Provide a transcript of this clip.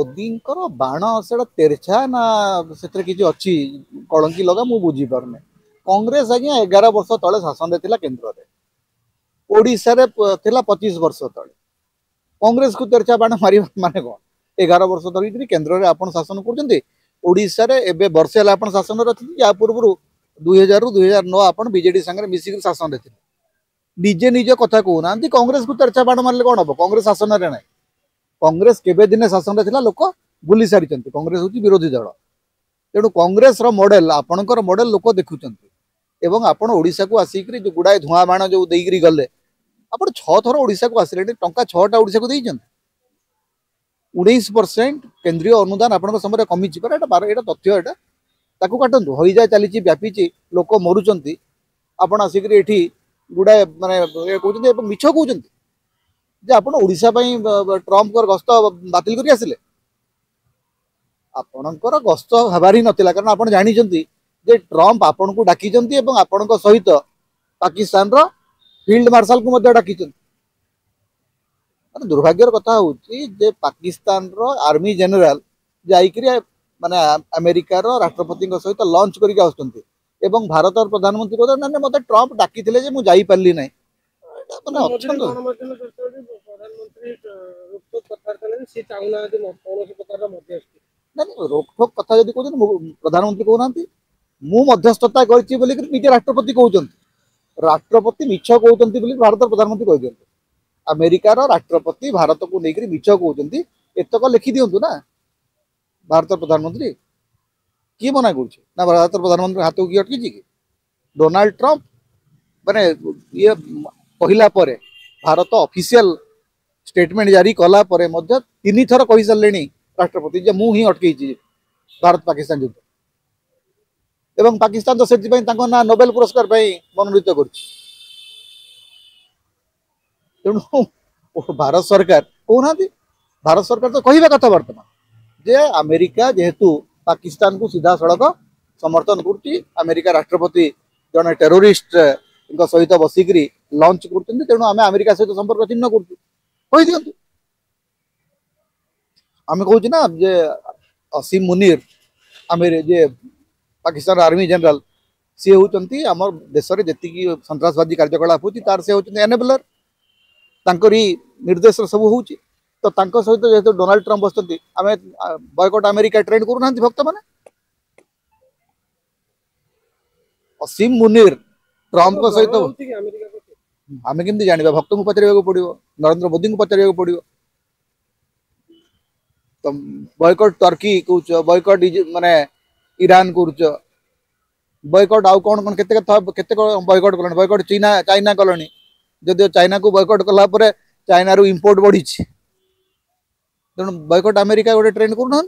मोदीଙ୍କର बाण सेटा तेरछा ना से किसी अच्छी कलंकी लगा मु बुझी पारने कांग्रेस आज्ञा 11 वर्ष तले शासन देथिला केंद्र रे ओडिसा रे थिला 25 वर्ष तले कांग्रेस को तेरछा बाण मारी माने कोन 11 वर्ष धरि केंद्र रे आपण शासन करजंती ओडिसा रे एबे वर्ष हला आपण शासन रथि या पूर्व 2000 रु 2009 आपण बीजेडी संगे मिसिक शासन देथिले निजे निजे कथा कहूना कांग्रेस को तेरछा बाण मारले कोन हम कांग्रेस शासन रे नै कांग्रेस केबे दिने शासन रे थिला लोक बुली सारी कांग्रेस होची विरोधी दल तेणु कांग्रेस रो मॉडल आपणकर मॉडल लोक देखुचंती एवं आपण ओडिसा को आसिकरी जो गुडाए धुआं बाण जो देइकरी गले आपण 6 थर ओडिसा को आसिले टंका 6टा ओडिसा को देइचंती 19% केंद्रीय अनुदान आपण समय कमी पर एटा तथ्य एटा ताकू काटंतु हईजा चली व्यापी लोक मरुचंती आपण आसिकरी एठी गुडाए माने कहउचंती मिछ कहउचंती जे आपण ओडिसा पई ट्रम्प कर गस्त बातिल करी आसिले आपणकर गस्त हबारी नथिला कारण आपण जानिचंती जे ट्रम्प आपण को डाकिचंती एवं आपणक सहित पाकिस्तान रो फील्ड मार्शल को मध्य डाकिचंती दुर्भाग्यर कथा होची जे पाकिस्तान रो आर्मी जनरल जाइकरी माने अमेरिका रो राष्ट्रपति सहित लॉन्च करिक आसुचंती एवं भारत प्रधानमंत्री कहते ना मते ट्रम्प डाकिथिले जे मु जाई पारली नै माने अछन रोकठोक कथा जदि कहते प्रधानमंत्री कहना मु मध्यस्थता करछि बोली निजे राष्ट्रपति कहउचंती राष्ट्रपति मिछ कहउचंती बोली भारत प्रधानमंत्री कहि दियंती अमेरिका रो राष्ट्रपति भारत को लेकर मिछ कहउचंती एतक लिखि दियंतु ना भारत प्रधानमंत्री की मना कर ना भारत प्रधानमंत्री हाथ की अटकी कि डोनाल्ड ट्रम्प माने ये कहला परे भारत ऑफिशियल स्टेटमेंट जारी कला परे मध्य 3 थर कहि सारलेनी राष्ट्रपति जे मु ही अटकी भारत पाकिस्तान युद्ध एवं पाकिस्तान तो से ना नोबेल पुरस्कार मनोनीत कर भारत सरकार कहना भारत सरकार तो कहवा कथा बर्तमान जे अमेरिका जेहेतु पाकिस्तान को सीधा सड़क समर्थन कर अमेरिका राष्ट्रपति जड़े टेरोरिस्ट सहित बसिकी लॉन्च कर तेणु आम अमेरिका सहित संपर्क चिन्ह कर दिंतु आम कहूँ ना जे असीम मुनीर जे पाकिस्तान आर्मी जनरल सी होती आम देश में जी सन्त्रासवादी कार्यकलाप तार से होती एनेबलर तांकरी निर्देश सब हो तो सहित जेहेतु डोनाल्ड ट्रम्प बसती आम बॉयकॉट अमेरिका ट्रेंड करूना भक्त मैंने असीम मुनीर ट्रम्प सहित आम केमती जाना भक्त को पचार पड़ो नरेंद्र मोदी को पचार पड़ो तो बॉयकॉट टर्की कौच बॉयकॉट माने ईरान करुच बॉयकॉट आउ कौन कौन केते बॉयकॉट कल बॉयकॉट चाइना कलनी जदि चाइना को बॉयकॉट कला चाइना रू इंपोर्ट बढ़ी तेणु बॉयकॉट अमेरिका गोटे ट्रेंड करूना